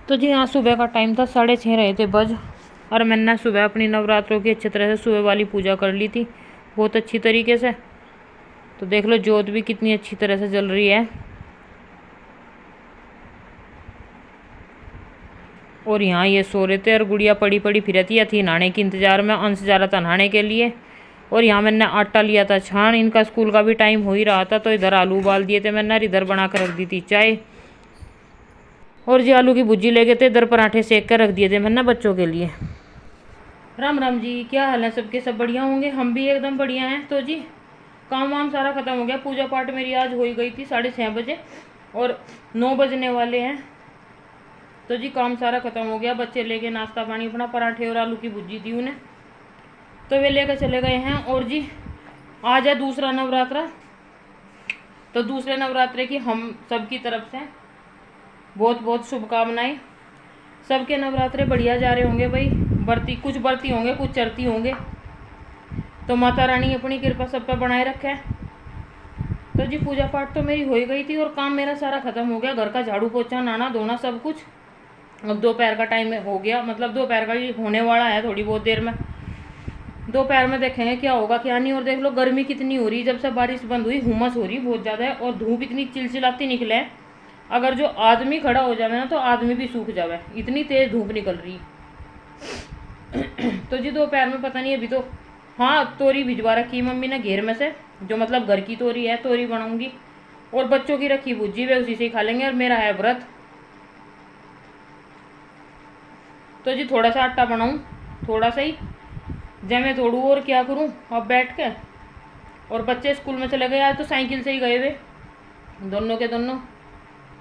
तो जी हाँ, सुबह का टाइम था, 6:30 रहे थे बज। और मैंने सुबह अपनी नवरात्रों की अच्छी तरह से सुबह वाली पूजा कर ली थी, बहुत अच्छी तरीके से। तो देख लो जोत भी कितनी अच्छी तरह से जल रही है। और यहाँ ये सो रहे थे और गुड़िया पड़ी पड़ी फिरती थी नहाने के इंतज़ार में। अंश जा रहा था नहाने के लिए। और यहाँ मैंने आटा लिया था छान, इनका स्कूल का भी टाइम हो ही रहा था, तो इधर आलू उबाल दिए थे मैंने, इधर बना कर रख दी थी चाय। और जी आलू की भुजी ले गए थे, इधर पराठे सेक कर रख दिए थे मैंने बच्चों के लिए। राम राम जी, क्या हाल है सबके? सब बढ़िया होंगे, हम भी एकदम बढ़िया हैं। तो जी काम वाम सारा ख़त्म हो गया, पूजा पाठ मेरी आज हो ही गई थी 6:30 बजे, और 9 बजने वाले हैं। तो जी काम सारा ख़त्म हो गया, बच्चे लेके नाश्ता पानी अपना, पराठे और आलू की भुजी थी उन्हें, तो वे लेकर चले गए हैं। और जी आज है दूसरा नवरात्रा, तो दूसरे नवरात्रे की हम सबकी तरफ से बहुत बहुत शुभकामनाएं। सबके नवरात्रे बढ़िया जा रहे होंगे भाई, कुछ बरती होंगे, कुछ चरती होंगे, तो माता रानी अपनी कृपा सब पे बनाए रखे। तो जी पूजा पाठ तो मेरी हो ही गई थी और काम मेरा सारा ख़त्म हो गया, घर का झाड़ू पोछा नहाना धोना सब कुछ। अब दोपहर का टाइम हो गया, मतलब दोपहर का ही होने वाला है, थोड़ी बहुत देर में। दोपहर में देखेंगे क्या होगा क्या नहीं। और देख लो गर्मी कितनी हो रही, जब से बारिश बंद हुई हुमस हो रही बहुत ज़्यादा है, और धूप इतनी चिलचिलाती निकले है, अगर जो आदमी खड़ा हो जावे ना तो आदमी भी सूख जावे, इतनी तेज़ धूप निकल रही। तो जी दोपहर में पता नहीं, अभी तो हाँ तोरी भिजवा रखी मम्मी ने घेर में से, जो मतलब घर की तोरी है, तोरी बनाऊंगी। और बच्चों की रखी भुजी, वे उसी से ही खा लेंगे, और मेरा है व्रत। तो जी थोड़ा सा आटा बनाऊँ, थोड़ा सा ही, जब मैं तोड़ूँ और क्या करूँ अब बैठ के। और बच्चे स्कूल में चले गए आज, तो साइकिल से ही गए वे दोनों के दोनों,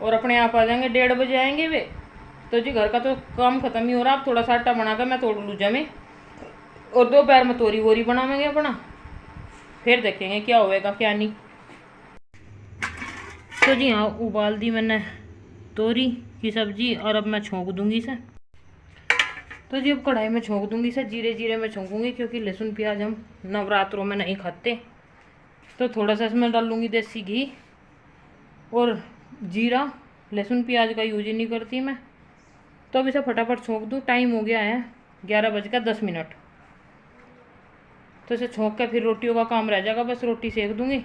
और अपने आप आ जाएंगे, 1:30 बजे आएंगे वे। तो जी घर का तो काम ख़त्म ही हो रहा, अब थोड़ा सा आटा बनाकर मैं तोड़ लूँ जमे, और दोपहर में तोरी वोरी बनाएंगे अपना, फिर देखेंगे क्या होएगा क्या नहीं। तो जी हाँ उबाल दी मैंने तोरी की सब्जी, और अब मैं छोंक दूंगी इसे। तो जी अब कढ़ाई में छोंक दूंगी इसे, जीरे जीरे में छोंकूंगी, क्योंकि लहसुन प्याज हम नवरात्रों में नहीं खाते। तो थोड़ा सा इसमें डाल लूँगी देसी घी और जीरा, लहसुन प्याज का यूज ही नहीं करती मैं। तो अब इसे फटाफट छोंक दूँ, टाइम हो गया है 11:10। तो इसे छोंक के फिर रोटियों का काम रह जाएगा, बस रोटी सेक दूंगी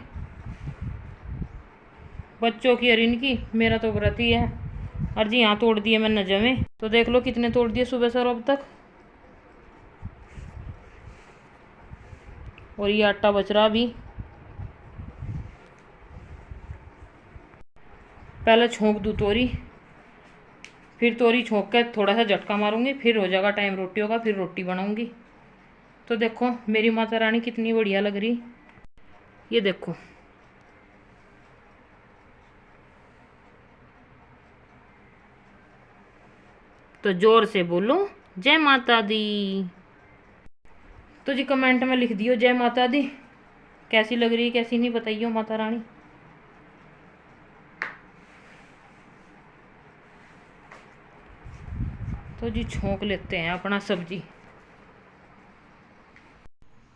बच्चों की और इनकी, मेरा तो व्रत ही है। और जी यहाँ तोड़ दिए मैंने जमे, तो देख लो कितने तोड़ दिए सुबह से अब तक। और ये आटा बच रहा भी, पहले छोंक दूँ तोरी, फिर तोरी छोंक के थोड़ा सा झटका मारूंगी, फिर हो जाएगा टाइम रोटियों का, फिर रोटी बनाऊंगी। तो देखो मेरी माता रानी कितनी बढ़िया लग रही, ये देखो। तो जोर से बोलो जय माता दी। तो जी कमेंट में लिख दियो जय माता दी, कैसी लग रही कैसी नहीं बताइयो माता रानी। तो जी छोंक लेते हैं अपना सब्जी।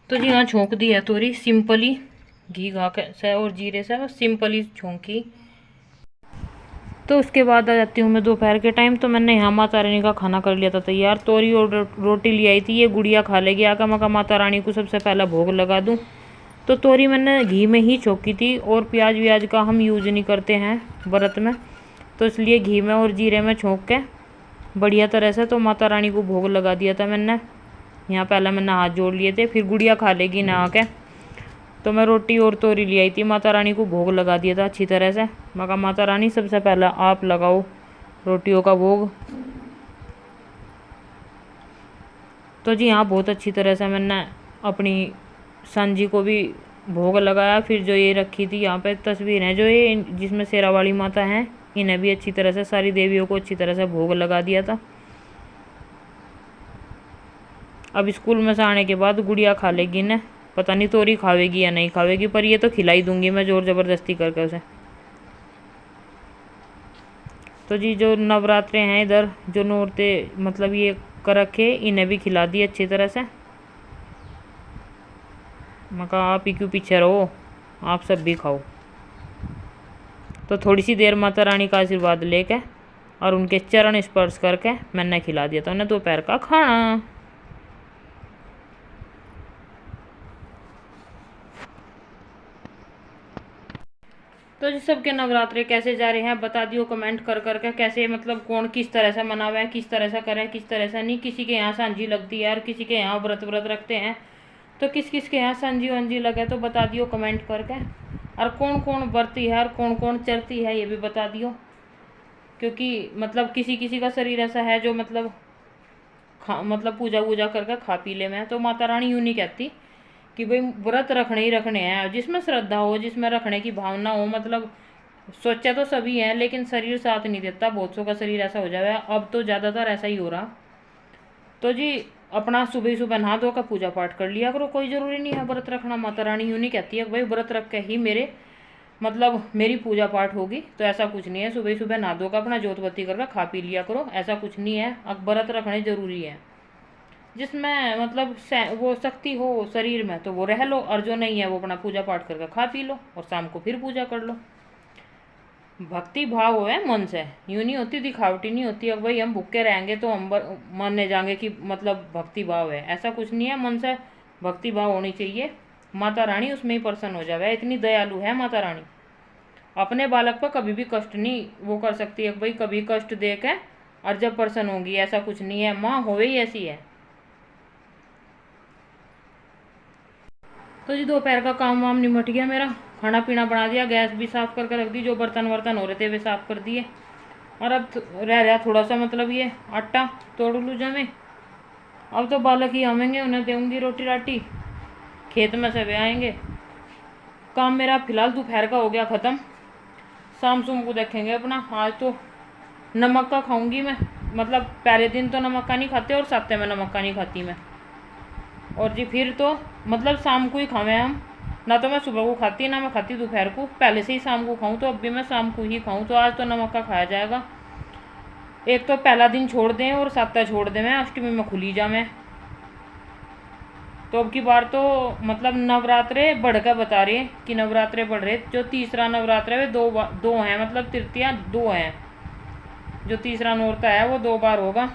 तो जी हाँ छोंक दी है तोरी, सिंपली घी घा से और जीरे से बस सिंपली छोंकी। तो उसके बाद आ जाती हूँ मैं दोपहर के टाइम। तो मैंने यहाँ माता रानी का खाना कर लिया था तैयार, तोरी और रोटी ले आई थी, ये गुड़िया खा लेगी आकर। मैं माता रानी को सबसे पहला भोग लगा दूँ। तो तोरी मैंने घी में ही छोंकी थी, और प्याज व्याज का हम यूज नहीं करते हैं व्रत में, तो इसलिए घी में और जीरे में छोंक के बढ़िया तरह से तो माता रानी को भोग लगा दिया था मैंने। यहाँ पहले मैंने हाथ जोड़ लिए थे, फिर गुड़िया खा लेगी नहा के। तो मैं रोटी और तोरी ले आई थी, माता रानी को भोग लगा दिया था अच्छी तरह से। मैं कहा माता रानी सबसे पहले आप लगाओ रोटियों का भोग। तो जी हाँ बहुत अच्छी तरह से मैंने अपनी सांझी को भी भोग लगाया। फिर जो ये रखी थी यहाँ पे तस्वीर है जो ये जिसमें शेरा वाली माता हैं, इन्हें भी अच्छी तरह से, सारी देवियों को अच्छी तरह से भोग लगा दिया था। अब स्कूल में से आने के बाद गुड़िया खा लेगी इन्हें, पता नहीं तोरी खावेगी या नहीं खावेगी, पर ये तो खिलाई दूंगी मैं जोर ज़बरदस्ती करके उसे। तो जी जो नवरात्रे हैं इधर जो नौरते मतलब ये कर रखे, इन्हें भी खिला दी अच्छी तरह से। मैं कहा आप ही क्यों पीछे रहो, आप सब भी खाओ। तो थोड़ी सी देर माता रानी का आशीर्वाद लेके और उनके चरण स्पर्श करके मैंने खिला दिया था उन्हें दोपहर का खाना। तो जी सबके नवरात्रे कैसे जा रहे हैं बता दियो कमेंट कर करके, कैसे मतलब कौन किस तरह से मना हुआ है, किस तरह से करे, किस तरह से नहीं। किसी के यहाँ सांझी लगती है और किसी के यहाँ व्रत व्रत रखते हैं, तो किस किस के यहाँ सांझी वांझी लगे तो बता दियो कमेंट करके। और कौन कौन बरती है और कौन कौन चलती है ये भी बता दियो, क्योंकि मतलब किसी किसी का शरीर ऐसा है जो मतलब मतलब पूजा वूजा करके खा पी ले। मैं तो माता रानी यूँ नहीं कहती कि भाई व्रत रखने ही रखने हैं, जिसमें श्रद्धा हो, जिसमें रखने की भावना हो। मतलब सोचा तो सभी हैं लेकिन शरीर साथ नहीं देता, बहुत सौ का शरीर ऐसा हो जाए, अब तो ज़्यादातर ऐसा ही हो रहा। तो जी अपना सुबह सुबह नहा धो कर पूजा पाठ कर लिया करो, कोई ज़रूरी नहीं है व्रत रखना। माता रानी यूँ नहीं कहती है भाई व्रत रख के ही मेरे मतलब मेरी पूजा पाठ होगी, तो ऐसा कुछ नहीं है। सुबह सुबह नहा धो कर अपना जोत बत्ती करके खा पी लिया करो, ऐसा कुछ नहीं है। अब व्रत रखने ज़रूरी है, जिसमें मतलब वो शक्ति हो शरीर में तो वो रह लो, और जो नहीं है वो अपना पूजा पाठ करके खा पी लो और शाम को फिर पूजा कर लो। भक्ति भाव हो है मन से, यूँ नहीं होती, दिखावटी नहीं होती। अब भाई हम भूखे रहेंगे तो हम मानने जाएंगे कि मतलब भक्ति भाव है, ऐसा कुछ नहीं है। मन से भक्ति भाव होनी चाहिए, माता रानी उसमें ही प्रसन्न हो जाए। इतनी दयालु है माता रानी, अपने बालक पर कभी भी कष्ट नहीं वो कर सकती है भाई, कभी कष्ट दे के और जब प्रसन्न होगी, ऐसा कुछ नहीं है। माँ हो ही ऐसी है। तो जी दोपहर का काम वाम निमट गया मेरा, खाना पीना बना दिया, गैस भी साफ़ करके रख दी, जो बर्तन वर्तन हो रहे थे वे साफ़ कर दिए। और अब रह रहा थोड़ा सा मतलब ये आटा तोड़ लूँ जमे। अब तो बालक ही आवेंगे, उन्हें दूँगी रोटी राटी, खेत में से वे आएंगे। काम मेरा फ़िलहाल दोपहर का हो गया ख़त्म, शाम सुम को देखेंगे अपना। आज तो नमक का खाऊंगी मैं, मतलब पहले दिन तो नमक का नहीं खाते और साथे में नमक का नहीं खाती मैं। और जी फिर तो मतलब शाम को ही खावें हम, ना तो मैं सुबह को खाती ना मैं खाती दोपहर को, पहले से ही शाम को खाऊं, तो अब भी मैं शाम को ही खाऊं। तो आज तो नमक का खाया जाएगा। एक तो पहला दिन छोड़ दें और साता छोड़ दें, मैं अष्टमी में खुली जा मैं। तो अब की बार तो मतलब नवरात्रे बढ़ कर बता रहे कि नवरात्रे बढ़ रहे। जो तीसरा नवरात्र है वे दो हैं, मतलब तृतीया दो हैं। जो तीसरा नौरता है वो 2 बार होगा,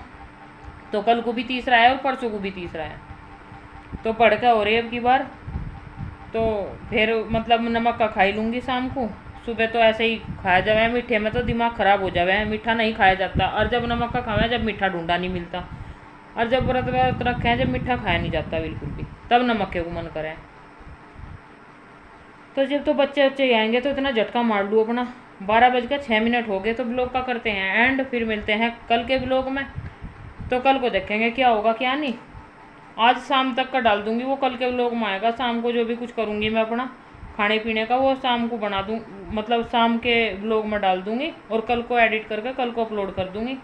तो कल को भी तीसरा है और परसों को भी तीसरा है, तो बढ़ कर हो रही है अब की बार। तो फिर मतलब नमक का खा ही लूँगी शाम को। सुबह तो ऐसे ही खाया जाए, मीठे में तो दिमाग ख़राब हो जाए, मीठा नहीं खाया जाता। और जब नमक का खावे जब मीठा ढूंढा नहीं मिलता, और जब व्रत व्रत रखे हैं जब मीठा खाया नहीं जाता बिल्कुल भी, तब नमक के को मन करे। तो जब तो बच्चे बच्चे आएंगे तो इतना झटका मार लूँ अपना। 12:06 हो गए, तो ब्लॉग का करते हैं एंड, फिर मिलते हैं कल के ब्लॉग में। तो कल को देखेंगे क्या होगा क्या नहीं। आज शाम तक का डाल दूंगी, वो कल के व्लॉग में आएगा। शाम को जो भी कुछ करूंगी मैं अपना खाने पीने का, वो शाम को बना दूँ, मतलब शाम के व्लॉग में डाल दूंगी, और कल को एडिट करके कल को अपलोड कर दूंगी।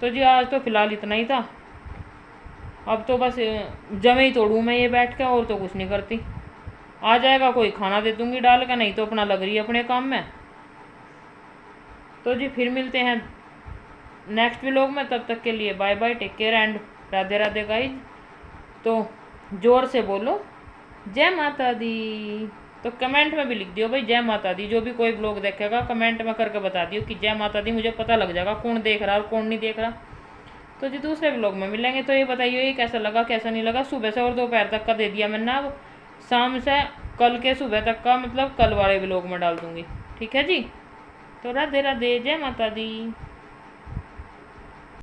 तो जी आज तो फ़िलहाल इतना ही था। अब तो बस जमे ही तोड़ूँ मैं ये बैठ के, और तो कुछ नहीं करती। आ जाएगा कोई खाना दे दूंगी डाल का, नहीं तो अपना लग रही है अपने काम में। तो जी फिर मिलते हैं नेक्स्ट व्लॉग में, तब तक के लिए bye bye, take care and Radhe Radhe guys. तो जोर से बोलो जय माता दी, तो कमेंट में भी लिख दियो भाई जय माता दी। जो भी कोई ब्लॉग देखेगा कमेंट में करके बता दियो कि जय माता दी, मुझे पता लग जाएगा कौन देख रहा है और कौन नहीं देख रहा। तो जी दूसरे ब्लॉग में मिलेंगे। तो ये बताइए ये कैसा लगा कैसा नहीं लगा। सुबह से और दोपहर तक का दे दिया मैंने, अब शाम से कल के सुबह तक का मतलब कल वाले ब्लॉग में डाल दूँगी, ठीक है जी। तो राधे राधे, जय माता दी।